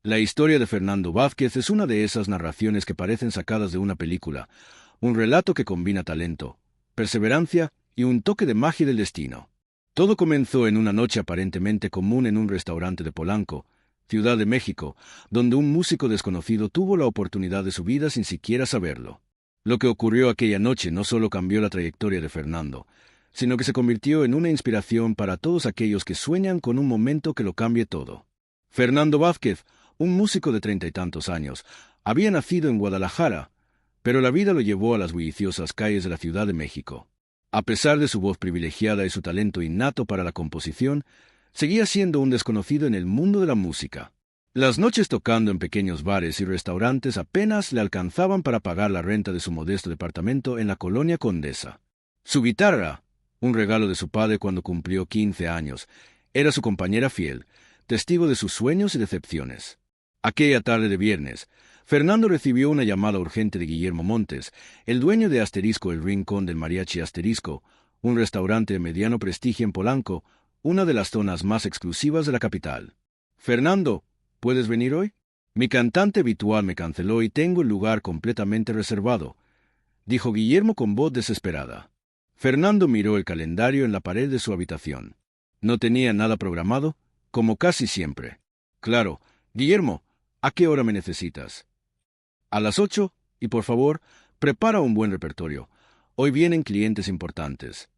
La historia de Fernando Vázquez es una de esas narraciones que parecen sacadas de una película, un relato que combina talento, perseverancia y un toque de magia del destino. Todo comenzó en una noche aparentemente común en un restaurante de Polanco, Ciudad de México, donde un músico desconocido tuvo la oportunidad de su vida sin siquiera saberlo. Lo que ocurrió aquella noche no solo cambió la trayectoria de Fernando, sino que se convirtió en una inspiración para todos aquellos que sueñan con un momento que lo cambie todo. Fernando Vázquez, un músico de 30 y tantos años, había nacido en Guadalajara, pero la vida lo llevó a las bulliciosas calles de la Ciudad de México. A pesar de su voz privilegiada y su talento innato para la composición, seguía siendo un desconocido en el mundo de la música. Las noches tocando en pequeños bares y restaurantes apenas le alcanzaban para pagar la renta de su modesto departamento en la colonia Condesa. Su guitarra, un regalo de su padre cuando cumplió 15 años, era su compañera fiel, testigo de sus sueños y decepciones. Aquella tarde de viernes, Fernando recibió una llamada urgente de Guillermo Montes, el dueño de Asterisco El Rincón del Mariachi Asterisco, un restaurante de mediano prestigio en Polanco, una de las zonas más exclusivas de la capital. «Fernando, ¿puedes venir hoy? Mi cantante habitual me canceló y tengo el lugar completamente reservado», dijo Guillermo con voz desesperada. Fernando miró el calendario en la pared de su habitación. No tenía nada programado, como casi siempre. «Claro, Guillermo, ¿a qué hora me necesitas?» «A las 8, y por favor, prepara un buen repertorio. Hoy vienen clientes importantes».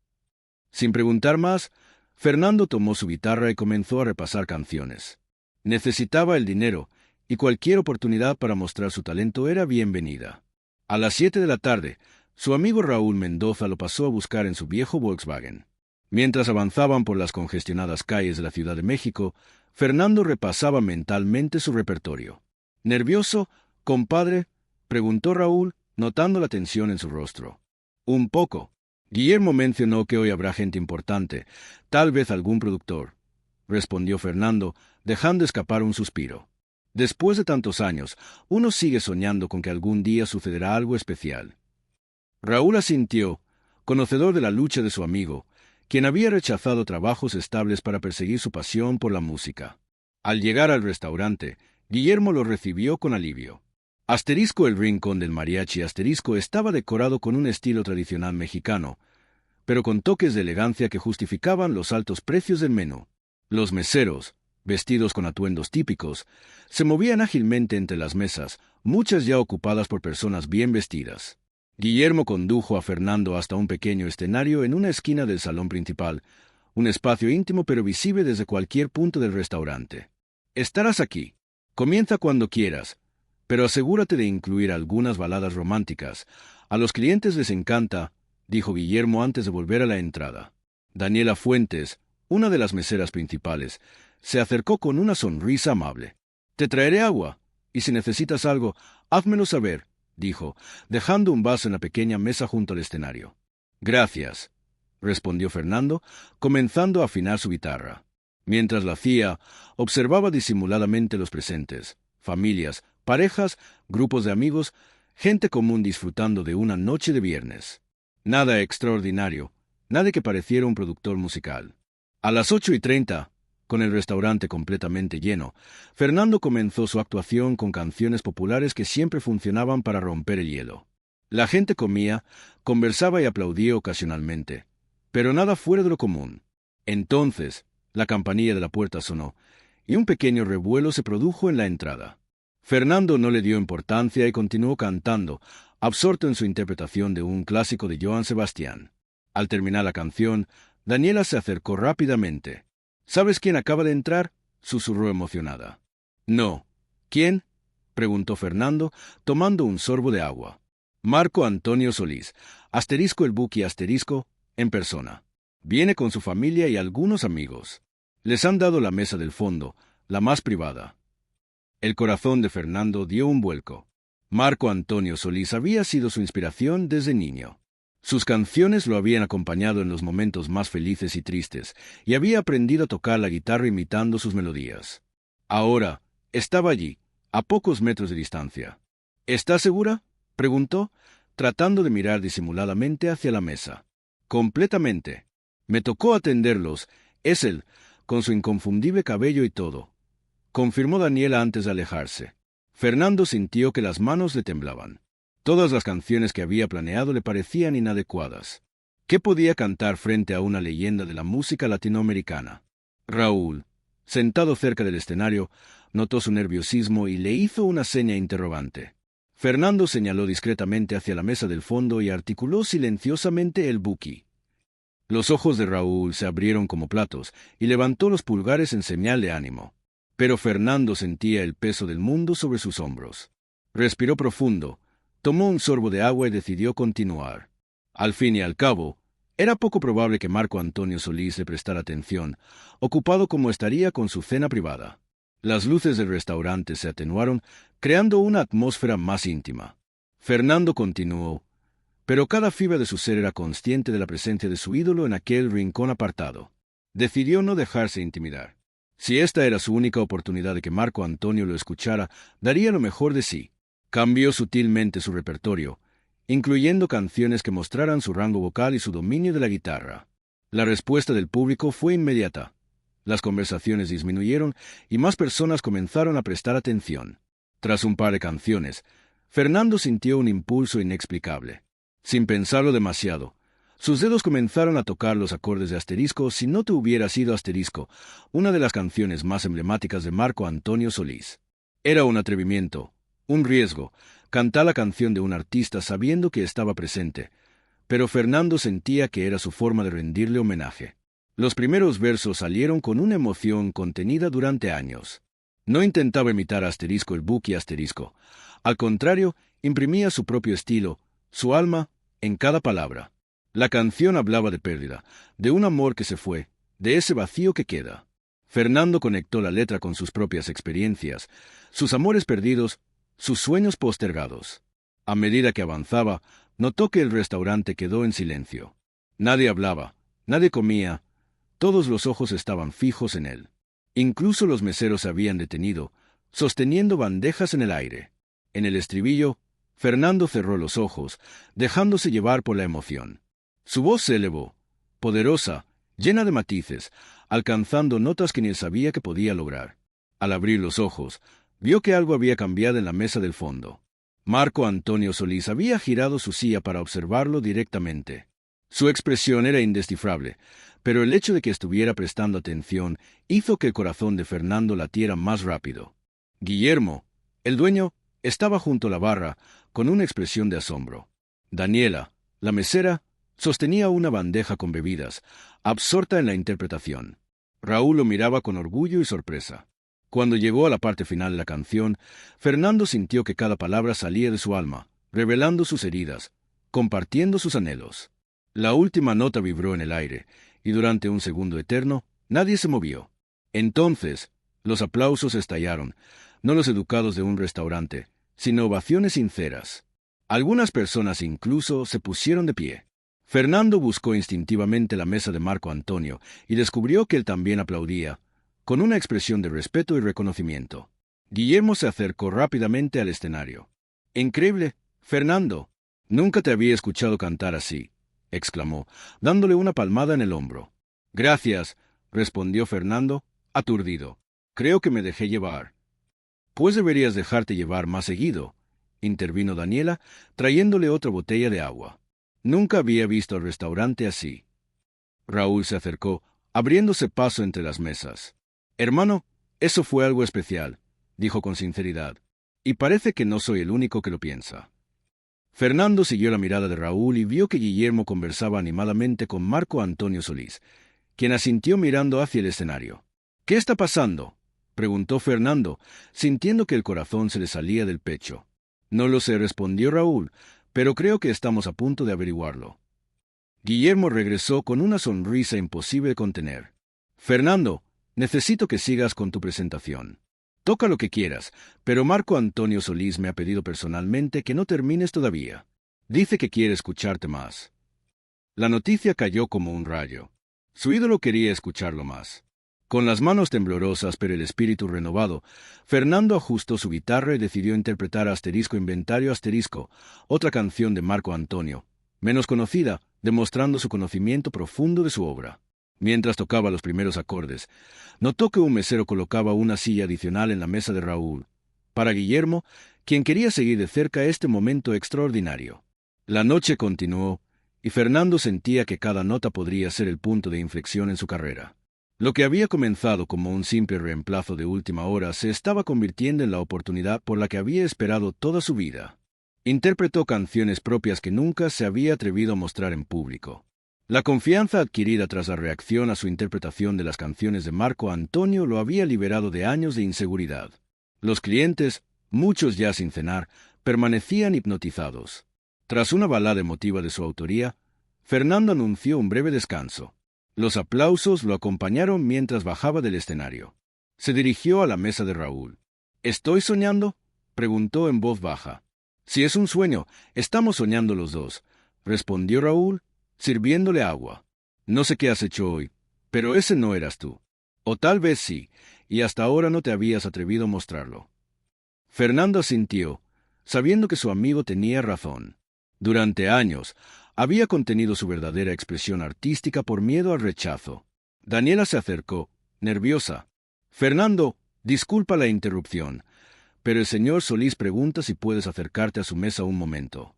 Sin preguntar más, Fernando tomó su guitarra y comenzó a repasar canciones. Necesitaba el dinero, y cualquier oportunidad para mostrar su talento era bienvenida. A las 7 de la tarde, su amigo Raúl Mendoza lo pasó a buscar en su viejo Volkswagen. Mientras avanzaban por las congestionadas calles de la Ciudad de México, Fernando repasaba mentalmente su repertorio. «¿Nervioso, compadre?», preguntó Raúl, notando la tensión en su rostro. «Un poco. Guillermo mencionó que hoy habrá gente importante, tal vez algún productor», respondió Fernando, dejando escapar un suspiro. Después de tantos años, uno sigue soñando con que algún día sucederá algo especial. Raúl asintió, conocedor de la lucha de su amigo, quien había rechazado trabajos estables para perseguir su pasión por la música. Al llegar al restaurante, Guillermo lo recibió con alivio. Asterisco El Rincón del Mariachi Asterisco estaba decorado con un estilo tradicional mexicano, pero con toques de elegancia que justificaban los altos precios del menú. Los meseros, vestidos con atuendos típicos, se movían ágilmente entre las mesas, muchas ya ocupadas por personas bien vestidas. Guillermo condujo a Fernando hasta un pequeño escenario en una esquina del salón principal, un espacio íntimo pero visible desde cualquier punto del restaurante. «Estarás aquí. Comienza cuando quieras, pero asegúrate de incluir algunas baladas románticas. A los clientes les encanta», dijo Guillermo antes de volver a la entrada. Daniela Fuentes, una de las meseras principales, se acercó con una sonrisa amable. «Te traeré agua, y si necesitas algo, házmelo saber», dijo, dejando un vaso en la pequeña mesa junto al escenario. «Gracias», respondió Fernando, comenzando a afinar su guitarra. Mientras lo hacía, observaba disimuladamente los presentes, familias, parejas, grupos de amigos, gente común disfrutando de una noche de viernes. Nada extraordinario, nada que pareciera un productor musical. A las 8:30, con el restaurante completamente lleno, Fernando comenzó su actuación con canciones populares que siempre funcionaban para romper el hielo. La gente comía, conversaba y aplaudía ocasionalmente, pero nada fuera de lo común. Entonces, la campanilla de la puerta sonó, y un pequeño revuelo se produjo en la entrada. Fernando no le dio importancia y continuó cantando, absorto en su interpretación de un clásico de Johann Sebastián. Al terminar la canción, Daniela se acercó rápidamente. «¿Sabes quién acaba de entrar?», susurró emocionada. «No. ¿Quién?», preguntó Fernando, tomando un sorbo de agua. «Marco Antonio Solís, Asterisco el Buki Asterisco, en persona. Viene con su familia y algunos amigos. Les han dado la mesa del fondo, la más privada». El corazón de Fernando dio un vuelco. Marco Antonio Solís había sido su inspiración desde niño. Sus canciones lo habían acompañado en los momentos más felices y tristes, y había aprendido a tocar la guitarra imitando sus melodías. Ahora, estaba allí, a pocos metros de distancia. «¿Estás segura?», preguntó, tratando de mirar disimuladamente hacia la mesa. «Completamente. Me tocó atenderlos. Es él, con su inconfundible cabello y todo. confirmó Daniela antes de alejarse. Fernando sintió que las manos le temblaban. Todas las canciones que había planeado le parecían inadecuadas. ¿Qué podía cantar frente a una leyenda de la música latinoamericana? Raúl, sentado cerca del escenario, notó su nerviosismo y le hizo una seña interrogante. Fernando señaló discretamente hacia la mesa del fondo y articuló silenciosamente el buki. Los ojos de Raúl se abrieron como platos y levantó los pulgares en señal de ánimo. Pero Fernando sentía el peso del mundo sobre sus hombros. Respiró profundo, tomó un sorbo de agua y decidió continuar. Al fin y al cabo, era poco probable que Marco Antonio Solís le prestara atención, ocupado como estaría con su cena privada. Las luces del restaurante se atenuaron, creando una atmósfera más íntima. Fernando continuó, pero cada fibra de su ser era consciente de la presencia de su ídolo en aquel rincón apartado. Decidió no dejarse intimidar. Si esta era su única oportunidad de que Marco Antonio lo escuchara, daría lo mejor de sí. Cambió sutilmente su repertorio, incluyendo canciones que mostraran su rango vocal y su dominio de la guitarra. La respuesta del público fue inmediata. Las conversaciones disminuyeron y más personas comenzaron a prestar atención. Tras un par de canciones, Fernando sintió un impulso inexplicable. Sin pensarlo demasiado, sus dedos comenzaron a tocar los acordes de Asterisco Si no te hubiera sido Asterisco, una de las canciones más emblemáticas de Marco Antonio Solís. Era un atrevimiento, un riesgo, cantar la canción de un artista sabiendo que estaba presente, pero Fernando sentía que era su forma de rendirle homenaje. Los primeros versos salieron con una emoción contenida durante años. No intentaba imitar a Asterisco el buki Asterisco. Al contrario, imprimía su propio estilo, su alma, en cada palabra. La canción hablaba de pérdida, de un amor que se fue, de ese vacío que queda. Fernando conectó la letra con sus propias experiencias, sus amores perdidos, sus sueños postergados. A medida que avanzaba, notó que el restaurante quedó en silencio. Nadie hablaba, nadie comía, todos los ojos estaban fijos en él. Incluso los meseros se habían detenido, sosteniendo bandejas en el aire. En el estribillo, Fernando cerró los ojos, dejándose llevar por la emoción. Su voz se elevó, poderosa, llena de matices, alcanzando notas que ni él sabía que podía lograr. Al abrir los ojos, vio que algo había cambiado en la mesa del fondo. Marco Antonio Solís había girado su silla para observarlo directamente. Su expresión era indescifrable, pero el hecho de que estuviera prestando atención hizo que el corazón de Fernando latiera más rápido. Guillermo, el dueño, estaba junto a la barra, con una expresión de asombro. Daniela, la mesera, sostenía una bandeja con bebidas, absorta en la interpretación. Raúl lo miraba con orgullo y sorpresa. Cuando llegó a la parte final de la canción, Fernando sintió que cada palabra salía de su alma, revelando sus heridas, compartiendo sus anhelos. La última nota vibró en el aire, y durante un segundo eterno, nadie se movió. Entonces, los aplausos estallaron, no los educados de un restaurante, sino ovaciones sinceras. Algunas personas incluso se pusieron de pie. Fernando buscó instintivamente la mesa de Marco Antonio y descubrió que él también aplaudía, con una expresión de respeto y reconocimiento. Guillermo se acercó rápidamente al escenario. «Increíble, Fernando. Nunca te había escuchado cantar así», exclamó, dándole una palmada en el hombro. «Gracias», respondió Fernando, aturdido. «Creo que me dejé llevar». «Pues deberías dejarte llevar más seguido», intervino Daniela, trayéndole otra botella de agua. Nunca había visto el restaurante así. Raúl se acercó, abriéndose paso entre las mesas. «Hermano, eso fue algo especial», dijo con sinceridad, «y parece que no soy el único que lo piensa». Fernando siguió la mirada de Raúl y vio que Guillermo conversaba animadamente con Marco Antonio Solís, quien asintió mirando hacia el escenario. «¿Qué está pasando?», preguntó Fernando, sintiendo que el corazón se le salía del pecho. «No lo sé», respondió Raúl, «pero creo que estamos a punto de averiguarlo». Guillermo regresó con una sonrisa imposible de contener. «Fernando, necesito que sigas con tu presentación. Toca lo que quieras, pero Marco Antonio Solís me ha pedido personalmente que no termines todavía. Dice que quiere escucharte más». La noticia cayó como un rayo. Su ídolo quería escucharlo más. Con las manos temblorosas pero el espíritu renovado, Fernando ajustó su guitarra y decidió interpretar Asterisco Inventario Asterisco, otra canción de Marco Antonio, menos conocida, demostrando su conocimiento profundo de su obra. Mientras tocaba los primeros acordes, notó que un mesero colocaba una silla adicional en la mesa de Raúl, para Guillermo, quien quería seguir de cerca este momento extraordinario. La noche continuó, y Fernando sentía que cada nota podría ser el punto de inflexión en su carrera. Lo que había comenzado como un simple reemplazo de última hora se estaba convirtiendo en la oportunidad por la que había esperado toda su vida. Interpretó canciones propias que nunca se había atrevido a mostrar en público. La confianza adquirida tras la reacción a su interpretación de las canciones de Marco Antonio lo había liberado de años de inseguridad. Los clientes, muchos ya sin cenar, permanecían hipnotizados. Tras una balada emotiva de su autoría, Fernando anunció un breve descanso. Los aplausos lo acompañaron mientras bajaba del escenario. Se dirigió a la mesa de Raúl. ¿Estoy soñando?, preguntó en voz baja. Si es un sueño, estamos soñando los dos, respondió Raúl, sirviéndole agua. No sé qué has hecho hoy, pero ese no eras tú. O tal vez sí, y hasta ahora no te habías atrevido a mostrarlo. Fernando asintió, sabiendo que su amigo tenía razón. Durante años, había contenido su verdadera expresión artística por miedo al rechazo. Daniela se acercó, nerviosa. Fernando, disculpa la interrupción, pero el señor Solís pregunta si puedes acercarte a su mesa un momento.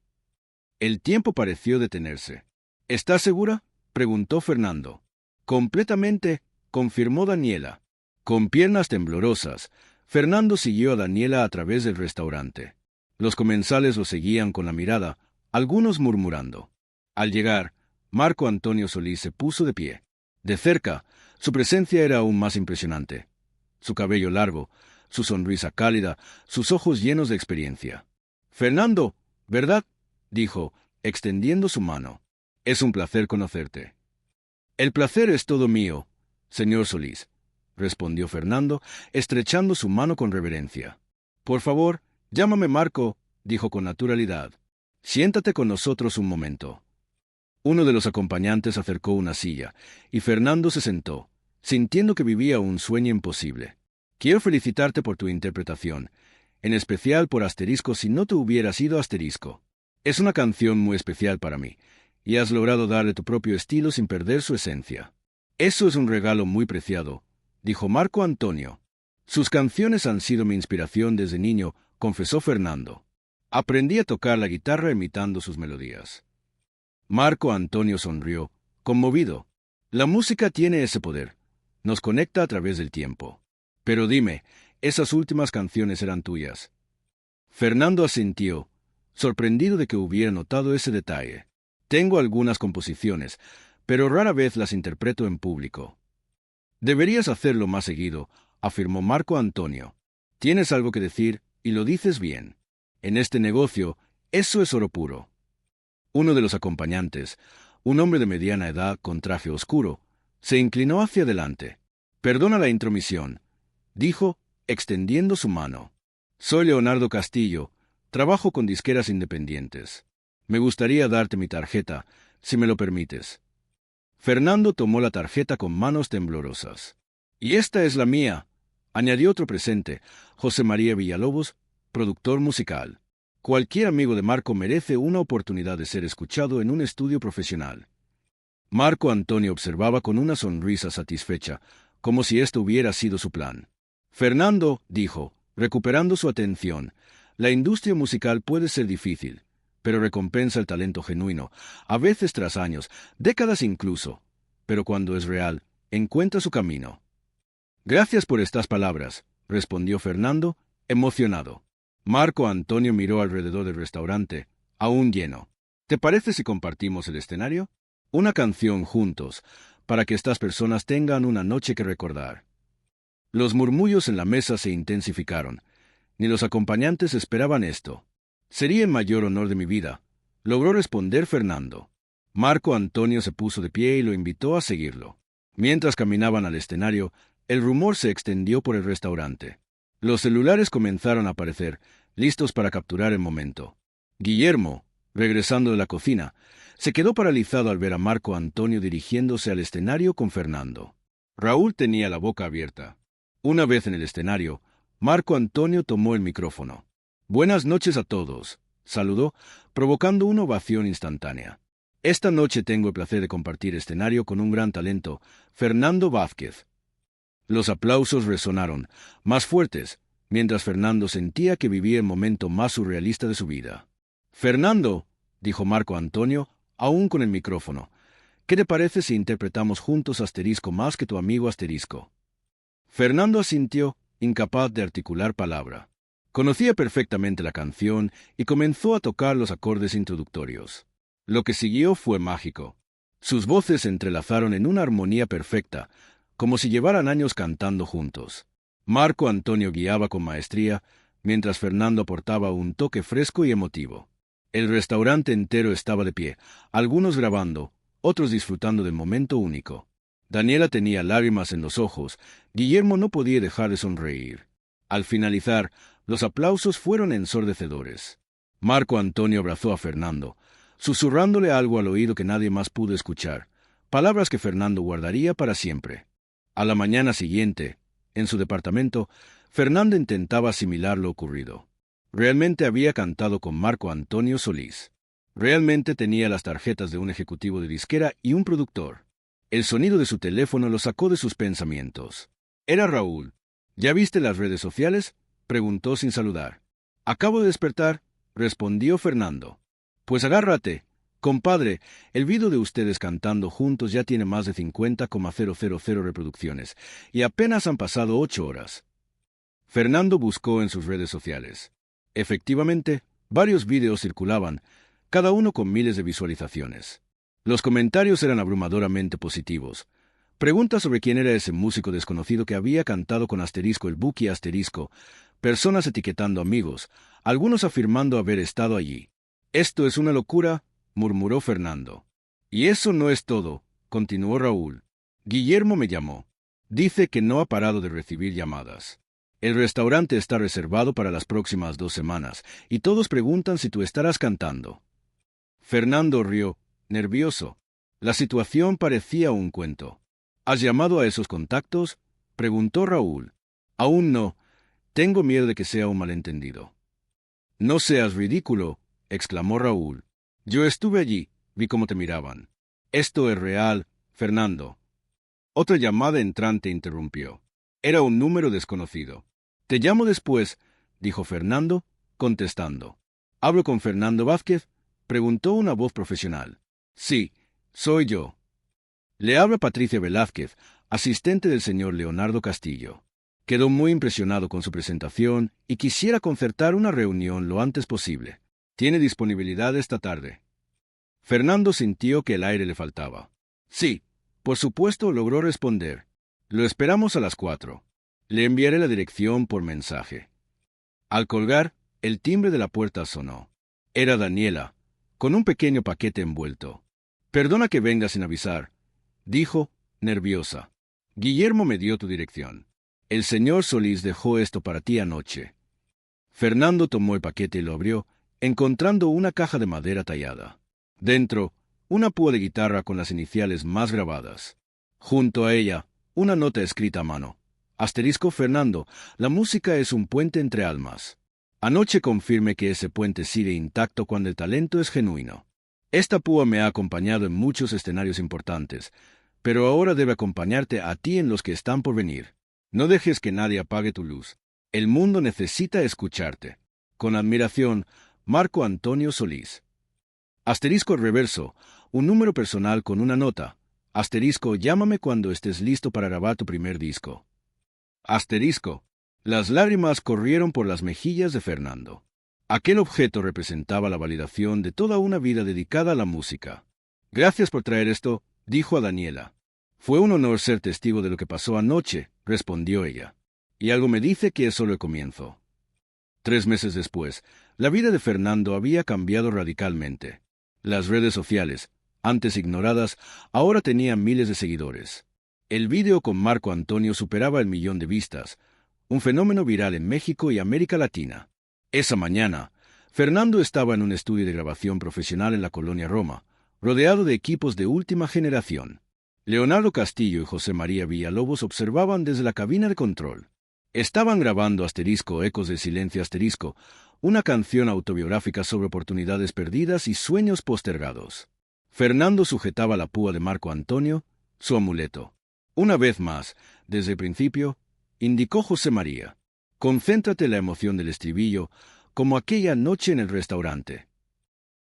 El tiempo pareció detenerse. ¿Estás segura?, preguntó Fernando. Completamente, confirmó Daniela. Con piernas temblorosas, Fernando siguió a Daniela a través del restaurante. Los comensales lo seguían con la mirada, algunos murmurando. Al llegar, Marco Antonio Solís se puso de pie. De cerca, su presencia era aún más impresionante. Su cabello largo, su sonrisa cálida, sus ojos llenos de experiencia. «Fernando, ¿verdad?», dijo, extendiendo su mano. «Es un placer conocerte». «El placer es todo mío, señor Solís», respondió Fernando, estrechando su mano con reverencia. «Por favor, llámame Marco», dijo con naturalidad. «Siéntate con nosotros un momento». Uno de los acompañantes acercó una silla, y Fernando se sentó, sintiendo que vivía un sueño imposible. «Quiero felicitarte por tu interpretación, en especial por Asterisco si no te hubieras ido Asterisco. Es una canción muy especial para mí, y has logrado darle tu propio estilo sin perder su esencia». «Eso es un regalo muy preciado», dijo Marco Antonio. «Sus canciones han sido mi inspiración desde niño», confesó Fernando. «Aprendí a tocar la guitarra imitando sus melodías». Marco Antonio sonrió, conmovido. «La música tiene ese poder. Nos conecta a través del tiempo. Pero dime, ¿esas últimas canciones eran tuyas?». Fernando asintió, sorprendido de que hubiera notado ese detalle. «Tengo algunas composiciones, pero rara vez las interpreto en público». «Deberías hacerlo más seguido», afirmó Marco Antonio. «Tienes algo que decir y lo dices bien. En este negocio, eso es oro puro». Uno de los acompañantes, un hombre de mediana edad con traje oscuro, se inclinó hacia adelante. «Perdona la intromisión», dijo, extendiendo su mano. «Soy Leonardo Castillo, trabajo con disqueras independientes. Me gustaría darte mi tarjeta, si me lo permites». Fernando tomó la tarjeta con manos temblorosas. «Y esta es la mía», añadió otro presente, José María Villalobos, productor musical. «Cualquier amigo de Marco merece una oportunidad de ser escuchado en un estudio profesional». Marco Antonio observaba con una sonrisa satisfecha, como si esto hubiera sido su plan. «Fernando», dijo, recuperando su atención, «la industria musical puede ser difícil, pero recompensa el talento genuino, a veces tras años, décadas incluso, pero cuando es real, encuentra su camino». «Gracias por estas palabras», respondió Fernando, emocionado. Marco Antonio miró alrededor del restaurante, aún lleno. «¿Te parece si compartimos el escenario? Una canción juntos, para que estas personas tengan una noche que recordar». Los murmullos en la mesa se intensificaron. Ni los acompañantes esperaban esto. «Sería el mayor honor de mi vida», logró responder Fernando. Marco Antonio se puso de pie y lo invitó a seguirlo. Mientras caminaban al escenario, el rumor se extendió por el restaurante. Los celulares comenzaron a aparecer, listos para capturar el momento. Guillermo, regresando de la cocina, se quedó paralizado al ver a Marco Antonio dirigiéndose al escenario con Fernando. Raúl tenía la boca abierta. Una vez en el escenario, Marco Antonio tomó el micrófono. «Buenas noches a todos», saludó, provocando una ovación instantánea. Esta noche tengo el placer de compartir escenario con un gran talento, Fernando Vázquez. Los aplausos resonaron, más fuertes, mientras Fernando sentía que vivía el momento más surrealista de su vida. Fernando, dijo Marco Antonio, aún con el micrófono, ¿qué te parece si interpretamos juntos Asterisco más que tu amigo Asterisco? Fernando asintió, incapaz de articular palabra. Conocía perfectamente la canción y comenzó a tocar los acordes introductorios. Lo que siguió fue mágico. Sus voces se entrelazaron en una armonía perfecta, como si llevaran años cantando juntos. Marco Antonio guiaba con maestría, mientras Fernando aportaba un toque fresco y emotivo. El restaurante entero estaba de pie, algunos grabando, otros disfrutando del momento único. Daniela tenía lágrimas en los ojos, Guillermo no podía dejar de sonreír. Al finalizar, los aplausos fueron ensordecedores. Marco Antonio abrazó a Fernando, susurrándole algo al oído que nadie más pudo escuchar, palabras que Fernando guardaría para siempre. A la mañana siguiente, en su departamento, Fernando intentaba asimilar lo ocurrido. Realmente había cantado con Marco Antonio Solís. Realmente tenía las tarjetas de un ejecutivo de disquera y un productor. El sonido de su teléfono lo sacó de sus pensamientos. Era Raúl. ¿Ya viste las redes sociales?, preguntó sin saludar. Acabo de despertar, respondió Fernando. Pues agárrate. Compadre, el video de ustedes cantando juntos ya tiene más de 50,000 reproducciones, y apenas han pasado 8 horas. Fernando buscó en sus redes sociales. Efectivamente, varios videos circulaban, cada uno con miles de visualizaciones. Los comentarios eran abrumadoramente positivos. Preguntas sobre quién era ese músico desconocido que había cantado con Asterisco el Buki Asterisco, personas etiquetando amigos, algunos afirmando haber estado allí. «Esto es una locura», murmuró Fernando. «Y eso no es todo», continuó Raúl. «Guillermo me llamó. Dice que no ha parado de recibir llamadas. El restaurante está reservado para las próximas 2 semanas, y todos preguntan si tú estarás cantando». Fernando rió, nervioso. La situación parecía un cuento. ¿Has llamado a esos contactos?, preguntó Raúl. «Aún no. Tengo miedo de que sea un malentendido». «No seas ridículo», exclamó Raúl. «Yo estuve allí, vi cómo te miraban. Esto es real, Fernando». Otra llamada entrante interrumpió. Era un número desconocido. «Te llamo después», dijo Fernando, contestando. «¿Hablo con Fernando Vázquez?», preguntó una voz profesional. «Sí, soy yo». «Le habla Patricia Velázquez, asistente del señor Leonardo Castillo. Quedó muy impresionado con su presentación y quisiera concertar una reunión lo antes posible. ¿Tiene disponibilidad esta tarde?». Fernando sintió que el aire le faltaba. «Sí, por supuesto», logró responder. «Lo esperamos a las 4. Le enviaré la dirección por mensaje». Al colgar, el timbre de la puerta sonó. Era Daniela, con un pequeño paquete envuelto. «Perdona que venga sin avisar», dijo, nerviosa. «Guillermo me dio tu dirección. El señor Solís dejó esto para ti anoche». Fernando tomó el paquete y lo abrió, encontrando una caja de madera tallada. Dentro, una púa de guitarra con las iniciales más grabadas. Junto a ella, una nota escrita a mano. «Asterisco Fernando, la música es un puente entre almas. Anoche confirme que ese puente sigue intacto cuando el talento es genuino. Esta púa me ha acompañado en muchos escenarios importantes, pero ahora debe acompañarte a ti en los que están por venir. No dejes que nadie apague tu luz. El mundo necesita escucharte. Con admiración, Marco Antonio Solís». Asterisco reverso, un número personal con una nota. Asterisco, llámame cuando estés listo para grabar tu primer disco. Asterisco. Las lágrimas corrieron por las mejillas de Fernando. Aquel objeto representaba la validación de toda una vida dedicada a la música. «Gracias por traer esto», dijo a Daniela. «Fue un honor ser testigo de lo que pasó anoche», respondió ella. «Y algo me dice que es solo el comienzo». 3 meses después, la vida de Fernando había cambiado radicalmente. Las redes sociales, antes ignoradas, ahora tenían miles de seguidores. El vídeo con Marco Antonio superaba el 1.000.000 de vistas, un fenómeno viral en México y América Latina. Esa mañana, Fernando estaba en un estudio de grabación profesional en la colonia Roma, rodeado de equipos de última generación. Leonardo Castillo y José María Villalobos observaban desde la cabina de control. Estaban grabando Asterisco, Ecos del Silencio Asterisco, una canción autobiográfica sobre oportunidades perdidas y sueños postergados. Fernando sujetaba la púa de Marco Antonio, su amuleto. Una vez más, desde el principio, indicó José María. Concéntrate en la emoción del estribillo, como aquella noche en el restaurante.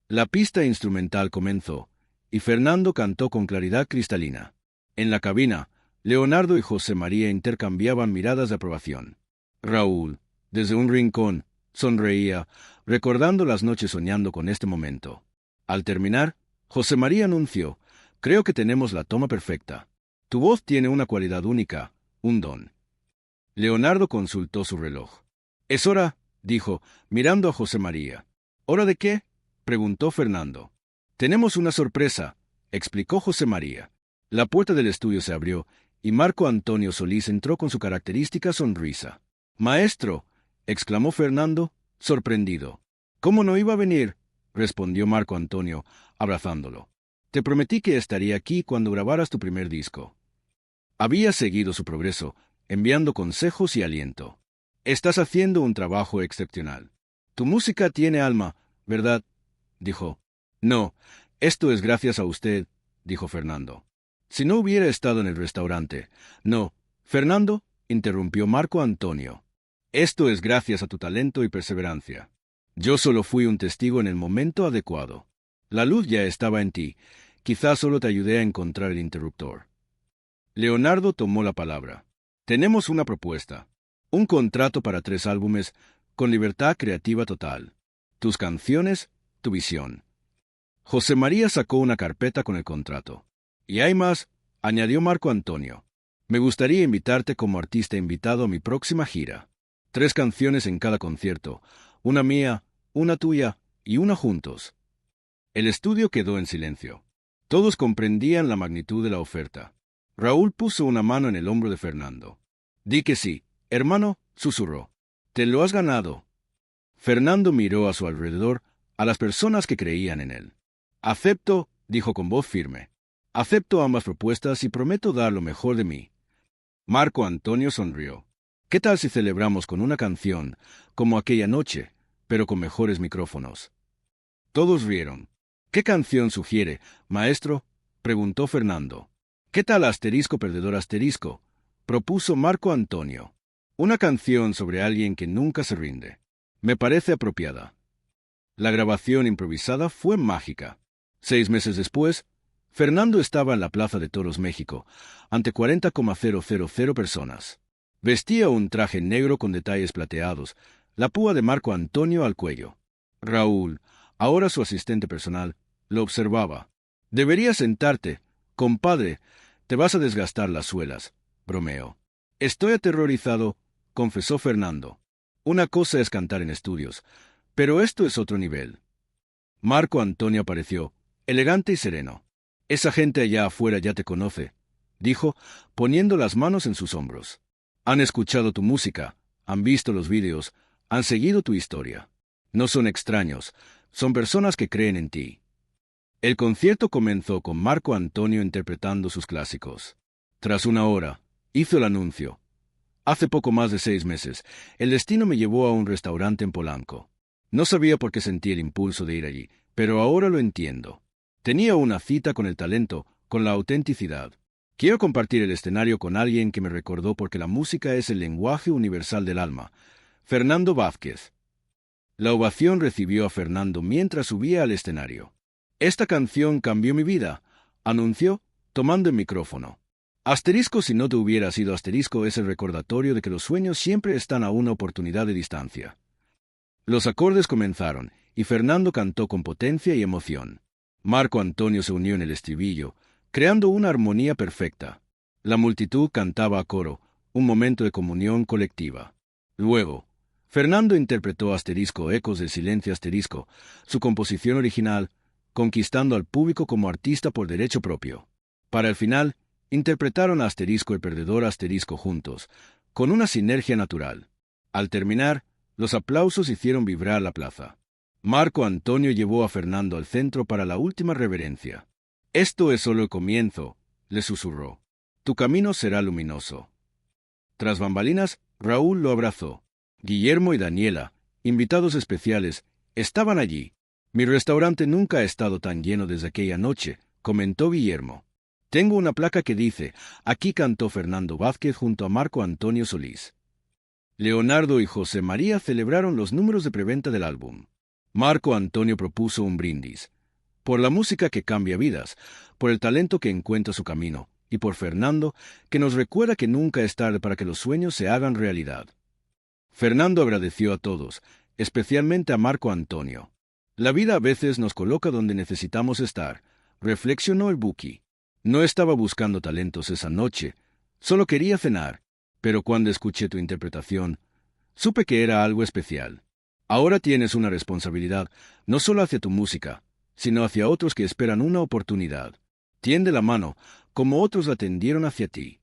La pista instrumental comenzó, y Fernando cantó con claridad cristalina. En la cabina, Leonardo y José María intercambiaban miradas de aprobación. Raúl, desde un rincón, sonreía, recordando las noches soñando con este momento. Al terminar, José María anunció: «Creo que tenemos la toma perfecta. Tu voz tiene una cualidad única, un don». Leonardo consultó su reloj. «Es hora», dijo, mirando a José María. «¿Hora de qué?», preguntó Fernando. «Tenemos una sorpresa», explicó José María. La puerta del estudio se abrió, y Marco Antonio Solís entró con su característica sonrisa. «Maestro», exclamó Fernando, sorprendido. «¿Cómo no iba a venir?», respondió Marco Antonio, abrazándolo. «Te prometí que estaría aquí cuando grabaras tu primer disco». Había seguido su progreso, enviando consejos y aliento. «Estás haciendo un trabajo excepcional. Tu música tiene alma, ¿verdad?», dijo. «No, esto es gracias a usted», dijo Fernando. «Si no hubiera estado en el restaurante». «No, Fernando», interrumpió Marco Antonio. «Esto es gracias a tu talento y perseverancia. Yo solo fui un testigo en el momento adecuado. La luz ya estaba en ti. Quizás solo te ayudé a encontrar el interruptor». Leonardo tomó la palabra. «Tenemos una propuesta. Un contrato para 3 álbumes, con libertad creativa total. Tus canciones, tu visión». José María sacó una carpeta con el contrato. «Y hay más», añadió Marco Antonio. «Me gustaría invitarte como artista invitado a mi próxima gira. 3 canciones en cada concierto, una mía, una tuya y una juntos». El estudio quedó en silencio. Todos comprendían la magnitud de la oferta. Raúl puso una mano en el hombro de Fernando. «Di que sí, hermano», susurró. «Te lo has ganado». Fernando miró a su alrededor, a las personas que creían en él. «Acepto», dijo con voz firme. «Acepto ambas propuestas y prometo dar lo mejor de mí». Marco Antonio sonrió. «¿Qué tal si celebramos con una canción, como aquella noche, pero con mejores micrófonos?» Todos rieron. «¿Qué canción sugiere, maestro?», preguntó Fernando. «¿Qué tal Asterisco Perdedor Asterisco?», propuso Marco Antonio. «Una canción sobre alguien que nunca se rinde. Me parece apropiada». La grabación improvisada fue mágica. 6 meses después, Fernando estaba en la Plaza de Toros México, ante 40,000 personas. Vestía un traje negro con detalles plateados, la púa de Marco Antonio al cuello. Raúl, ahora su asistente personal, lo observaba. «Deberías sentarte, compadre, te vas a desgastar las suelas», bromeó. «Estoy aterrorizado», confesó Fernando. «Una cosa es cantar en estudios, pero esto es otro nivel». Marco Antonio apareció, elegante y sereno. «Esa gente allá afuera ya te conoce», dijo, poniendo las manos en sus hombros. «Han escuchado tu música, han visto los vídeos, han seguido tu historia. No son extraños, son personas que creen en ti». El concierto comenzó con Marco Antonio interpretando sus clásicos. Tras una hora, hizo el anuncio. «Hace poco más de 6 meses, el destino me llevó a un restaurante en Polanco. No sabía por qué sentí el impulso de ir allí, pero ahora lo entiendo. Tenía una cita con el talento, con la autenticidad. Quiero compartir el escenario con alguien que me recordó porque la música es el lenguaje universal del alma. Fernando Vázquez». La ovación recibió a Fernando mientras subía al escenario. «Esta canción cambió mi vida», anunció, tomando el micrófono. «Asterisco si no te hubiera sido asterisco» es el recordatorio de que los sueños siempre están a una oportunidad de distancia. Los acordes comenzaron, y Fernando cantó con potencia y emoción. Marco Antonio se unió en el estribillo, creando una armonía perfecta. La multitud cantaba a coro, un momento de comunión colectiva. Luego, Fernando interpretó Asterisco Ecos del Silencio Asterisco, su composición original, conquistando al público como artista por derecho propio. Para el final, interpretaron Asterisco el Perdedor Asterisco juntos, con una sinergia natural. Al terminar, los aplausos hicieron vibrar la plaza. Marco Antonio llevó a Fernando al centro para la última reverencia. «Esto es solo el comienzo», le susurró. «Tu camino será luminoso». Tras bambalinas, Raúl lo abrazó. Guillermo y Daniela, invitados especiales, estaban allí. Mi restaurante nunca ha estado tan lleno desde aquella noche, comentó Guillermo. Tengo una placa que dice, aquí cantó Fernando Vázquez junto a Marco Antonio Solís. Leonardo y José María celebraron los números de preventa del álbum. Marco Antonio propuso un brindis. Por la música que cambia vidas, por el talento que encuentra su camino, y por Fernando, que nos recuerda que nunca es tarde para que los sueños se hagan realidad. Fernando agradeció a todos, especialmente a Marco Antonio. La vida a veces nos coloca donde necesitamos estar, reflexionó el Buki. No estaba buscando talentos esa noche, solo quería cenar, pero cuando escuché tu interpretación, supe que era algo especial. Ahora tienes una responsabilidad, no solo hacia tu música, sino hacia otros que esperan una oportunidad. Tiende la mano, como otros la tendieron hacia ti.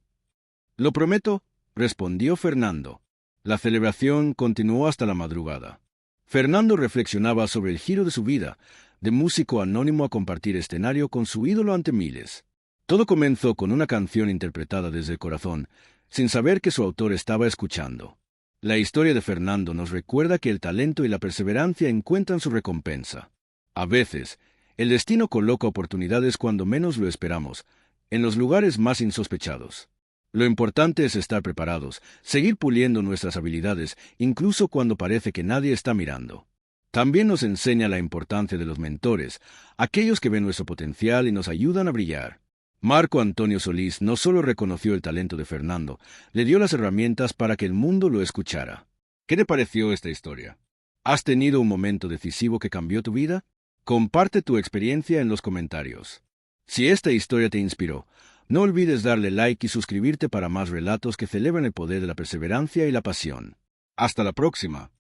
Lo prometo, respondió Fernando. La celebración continuó hasta la madrugada. Fernando reflexionaba sobre el giro de su vida, de músico anónimo a compartir escenario con su ídolo ante miles. Todo comenzó con una canción interpretada desde el corazón, sin saber que su autor estaba escuchando. La historia de Fernando nos recuerda que el talento y la perseverancia encuentran su recompensa. A veces, el destino coloca oportunidades cuando menos lo esperamos, en los lugares más insospechados. Lo importante es estar preparados, seguir puliendo nuestras habilidades, incluso cuando parece que nadie está mirando. También nos enseña la importancia de los mentores, aquellos que ven nuestro potencial y nos ayudan a brillar. Marco Antonio Solís no solo reconoció el talento de Fernando, le dio las herramientas para que el mundo lo escuchara. ¿Qué te pareció esta historia? ¿Has tenido un momento decisivo que cambió tu vida? Comparte tu experiencia en los comentarios. Si esta historia te inspiró, no olvides darle like y suscribirte para más relatos que celebran el poder de la perseverancia y la pasión. Hasta la próxima.